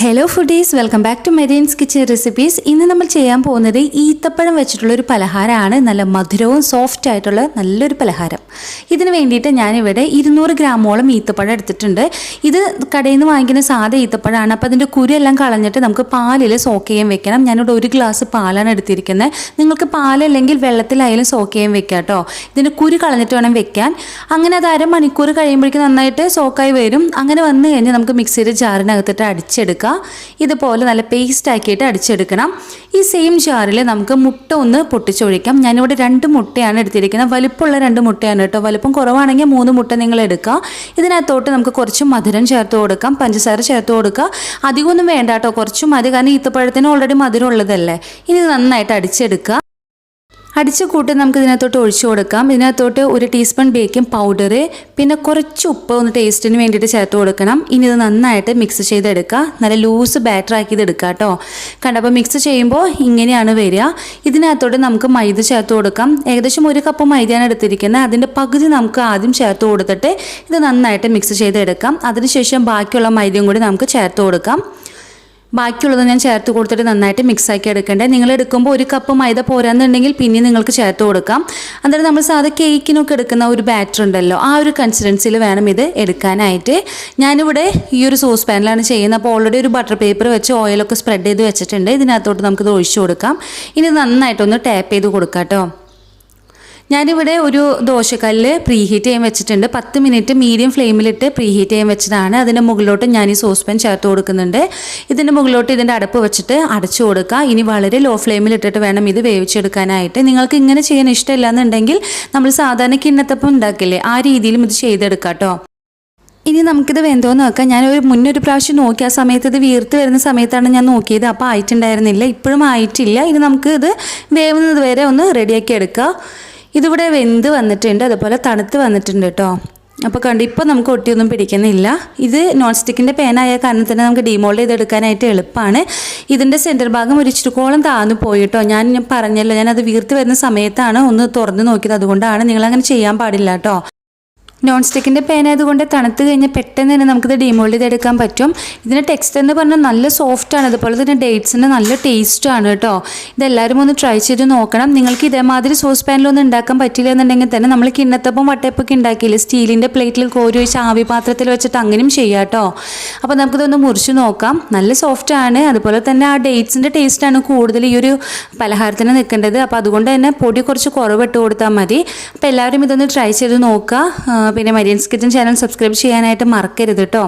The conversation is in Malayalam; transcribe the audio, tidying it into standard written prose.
Hello foodies, welcome back to Merin's kitchen recipes. ഇന്ന് നമ്മൾ ചെയ്യാൻ പോകുന്നത് ഈത്തപ്പഴം വെച്ചിട്ടുള്ളൊരു പലഹാരമാണ്. നല്ല മധുരവും സോഫ്റ്റ് ആയിട്ടുള്ള നല്ലൊരു പലഹാരം. ഇതിന് വേണ്ടിയിട്ട് ഞാനിവിടെ 200 ഗ്രാമോളം ഈത്തപ്പഴം എടുത്തിട്ടുണ്ട്. ഇത് കടയിൽ നിന്ന് വാങ്ങിക്കുന്ന സാധാ ഈത്തപ്പഴമാണ്. അപ്പോൾ അതിൻ്റെ കുരുയെല്ലാം കളഞ്ഞിട്ട് നമുക്ക് പാലിൽ സോക്ക് ചെയ്യാൻ വെക്കണം. ഞാനിവിടെ 1 ഗ്ലാസ് പാലാണ് എടുത്തിരിക്കുന്നത്. നിങ്ങൾക്ക് പാലല്ലെങ്കിൽ വെള്ളത്തിലായാലും സോക്ക് ചെയ്യാൻ വെക്കാം കേട്ടോ. ഇതിൻ്റെ കുരു കളഞ്ഞിട്ട് വേണം വെക്കാൻ. അങ്ങനെ അത് അരമണിക്കൂർ കഴിയുമ്പോഴേക്കും നന്നായിട്ട് സോക്കായി വരും. അങ്ങനെ വന്നു കഴിഞ്ഞാൽ നമുക്ക് മിക്സിയുടെ ജാറിനകത്തിട്ട് അടിച്ചെടുക്കാം. ഇതുപോലെ നല്ല പേസ്റ്റ് ആക്കിയിട്ട് അടിച്ചെടുക്കണം. ഈ സെയിം ജാറിൽ നമുക്ക് മുട്ട ഒന്ന് പൊട്ടിച്ചൊഴിക്കാം. ഞാനിവിടെ 2 മുട്ടയാണ് എടുത്തിരിക്കുന്നത്. വലിപ്പമുള്ള 2 മുട്ടയാണ് കേട്ടോ. വലിപ്പം കുറവാണെങ്കിൽ 3 മുട്ട നിങ്ങൾ എടുക്കുക. ഇതിനകത്തോട്ട് നമുക്ക് കുറച്ച് മധുരം ചേർത്ത് കൊടുക്കാം, പഞ്ചസാര ചേർത്ത് കൊടുക്കുക. അധികമൊന്നും വേണ്ട കേട്ടോ, കുറച്ച് മതി. കാരണം ഈത്തപ്പഴത്തിന് ഓൾറെഡി മധുരം ഉള്ളതല്ലേ. ഇനി നന്നായിട്ട് അടിച്ചെടുക്കുക. അടിച്ച് കൂട്ടി നമുക്ക് ഇതിനകത്തോട്ട് ഒഴിച്ചു കൊടുക്കാം. ഇതിനകത്തോട്ട് 1 ടീസ്പൂൺ ബേക്കിംഗ് പൗഡർ, പിന്നെ കുറച്ച് ഉപ്പ് ഒന്ന് ടേസ്റ്റിന് വേണ്ടിയിട്ട് ചേർത്ത് കൊടുക്കണം. ഇനി ഇത് നന്നായിട്ട് മിക്സ് ചെയ്തെടുക്കുക. നല്ല ലൂസ് ബാറ്റർ ആക്കി ഇത് എടുക്കുക കേട്ടോ. കണ്ടപ്പോൾ മിക്സ് ചെയ്യുമ്പോൾ ഇങ്ങനെയാണ് വരിക. ഇതിനകത്തോട്ട് നമുക്ക് മൈദ ചേർത്ത് കൊടുക്കാം. ഏകദേശം 1 കപ്പ് മൈദയാണ് എടുത്തിരിക്കുന്നത്. അതിൻ്റെ പകുതി നമുക്ക് ആദ്യം ചേർത്ത് കൊടുത്തിട്ട് ഇത് നന്നായിട്ട് മിക്സ് ചെയ്തെടുക്കാം. അതിനുശേഷം ബാക്കിയുള്ള മൈദയും കൂടി നമുക്ക് ചേർത്ത് കൊടുക്കാം. ബാക്കിയുള്ളത് ഞാൻ ചേർത്ത് കൊടുത്തിട്ട് നന്നായിട്ട് മിക്സാക്കി എടുക്കേണ്ടത്. നിങ്ങൾ എടുക്കുമ്പോൾ 1 കപ്പ് മൈദ പോരാന്നുണ്ടെങ്കിൽ പിന്നെ നിങ്ങൾക്ക് ചേർത്ത് കൊടുക്കാം. അന്നേരം നമ്മൾ സാധാ കേക്കിനൊക്കെ എടുക്കുന്ന ഒരു ബാറ്റർ ഉണ്ടല്ലോ, ആ ഒരു കൺസിസ്റ്റൻസിയിൽ വേണം ഇത് എടുക്കാനായിട്ട്. ഞാനിവിടെ ഈ ഒരു സോസ് പാനിലാണ് ചെയ്യുന്നത്. അപ്പോൾ ഓൾറെഡി ഒരു ബട്ടർ പേപ്പർ വെച്ച് ഓയിലൊക്കെ സ്പ്രെഡ് ചെയ്ത് വെച്ചിട്ടുണ്ട്. ഇതിനകത്തോട്ട് നമുക്കിത് ഒഴിച്ചു കൊടുക്കാം. ഇനി നന്നായിട്ടൊന്ന് ടാപ്പ് ചെയ്ത് കൊടുക്കാം കേട്ടോ. ഞാനിവിടെ ഒരു ദോശക്കല്ല് പ്രീ ഹീറ്റ് ചെയ്യാൻ വെച്ചിട്ടുണ്ട്. 10 മിനിറ്റ് മീഡിയം ഫ്ലെയിമിലിട്ട് പ്രീ ഹീറ്റ് ചെയ്യാൻ വെച്ചതാണ്. അതിൻ്റെ മുകളിലോട്ട് ഞാൻ ഈ സോസ് പാൻ ചേർത്ത് കൊടുക്കുന്നുണ്ട്. ഇതിൻ്റെ മുകളിലോട്ട് ഇതിൻ്റെ അടപ്പ് വെച്ചിട്ട് അടച്ചു കൊടുക്കുക. ഇനി വളരെ ലോ ഫ്ലെയിമിലിട്ടിട്ട് വേണം ഇത് വേവിച്ചെടുക്കാനായിട്ട്. നിങ്ങൾക്ക് ഇങ്ങനെ ചെയ്യാൻ ഇഷ്ടമില്ല എന്നുണ്ടെങ്കിൽ നമ്മൾ സാധാരണ കിണ്ണത്തപ്പം ഉണ്ടാക്കില്ലേ, ആ രീതിയിലും ഇത് ചെയ്തെടുക്കാം കേട്ടോ. ഇനി നമുക്കിത് വെന്തോന്ന് നോക്കാം. ഞാൻ മുന്നൊരു പ്രാവശ്യം നോക്കി. ആ സമയത്ത് ഇത് വീർത്ത് വരുന്ന സമയത്താണ് ഞാൻ നോക്കിയത്. അപ്പോൾ ആയിട്ടുണ്ടായിരുന്നില്ല. ഇപ്പോഴും ആയിട്ടില്ല. ഇനി നമുക്ക് ഇത് വേവുന്നത് വരെ ഒന്ന് റെഡിയാക്കി എടുക്കുക. ഇതിവിടെ വെന്ത് വന്നിട്ടുണ്ട്, അതുപോലെ തണുത്ത് വന്നിട്ടുണ്ട് കേട്ടോ. അപ്പോൾ കണ്ടു, ഇപ്പോൾ നമുക്ക് ഒട്ടിയൊന്നും പിടിക്കുന്നില്ല. ഇത് നോൺ സ്റ്റിക്കിൻ്റെ പാനായ കാരണം തന്നെ നമുക്ക് ഡിമോൾഡ് ചെയ്തെടുക്കാനായിട്ട് എളുപ്പമാണ്. ഇതിൻ്റെ സെൻറ്റർ ഭാഗം ഒരു ഇച്ചിരിക്കോളം താഴ്ന്നു പോയി കേട്ടോ. ഞാൻ പറഞ്ഞല്ലോ, ഞാനത് വീർത്ത് വരുന്ന സമയത്താണ് ഒന്ന് തുറന്ന് നോക്കിയത്. അതുകൊണ്ടാണ്. നിങ്ങളങ്ങനെ ചെയ്യാൻ പാടില്ല കേട്ടോ. നോൺ സ്റ്റിക്കിൻ്റെ പാൻ ആയതുകൊണ്ട് തണുത്ത് കഴിഞ്ഞാൽ പെട്ടെന്ന് തന്നെ നമുക്കിത് ഡിമോൾഡ് ചെയ്തെടുക്കാൻ പറ്റും. ഇതിൻ്റെ ടെക്സ്ചർ എന്ന് പറഞ്ഞാൽ നല്ല സോഫ്റ്റാണ്. അതുപോലെ തന്നെ ഡേറ്റ്സിൻ്റെ നല്ല ടേസ്റ്റാണ് കേട്ടോ. ഇതെല്ലാവരും ഒന്ന് ട്രൈ ചെയ്ത് നോക്കണം. നിങ്ങൾക്ക് ഇതേമാതിരി സോസ് പാനിലൊന്നും ഉണ്ടാക്കാൻ പറ്റില്ല എന്നുണ്ടെങ്കിൽ തന്നെ നമ്മൾ കിണ്ണത്തപ്പം വട്ടയപ്പൊക്കെ ഉണ്ടാക്കിയില്ലേ, സ്റ്റീലിൻ്റെ പ്ലേറ്റിൽ കോരി ഒഴിച്ച് ആവി പാത്രത്തിൽ വെച്ചിട്ട് അങ്ങനെയും ചെയ്യാം കേട്ടോ. അപ്പോൾ നമുക്കിതൊന്ന് മുറിച്ച് നോക്കാം. നല്ല സോഫ്റ്റാണ്. അതുപോലെ തന്നെ ആ ഡേറ്റ്സിൻ്റെ ടേസ്റ്റാണ് കൂടുതൽ ഈ ഒരു പലഹാരത്തിന് നിൽക്കേണ്ടത്. അപ്പോൾ അതുകൊണ്ട് തന്നെ പൊടി കുറച്ച് കുറവിട്ട് കൊടുത്താൽ മതി. അപ്പോൾ എല്ലാവരും ഇതൊന്ന് ട്രൈ ചെയ്ത് നോക്കുക. പിന്നെ മെരീൻസ് കിച്ചൺ ചാനൽ സബ്സ്ക്രൈബ് ചെയ്യാനായിട്ട് മറക്കരുത് കേട്ടോ.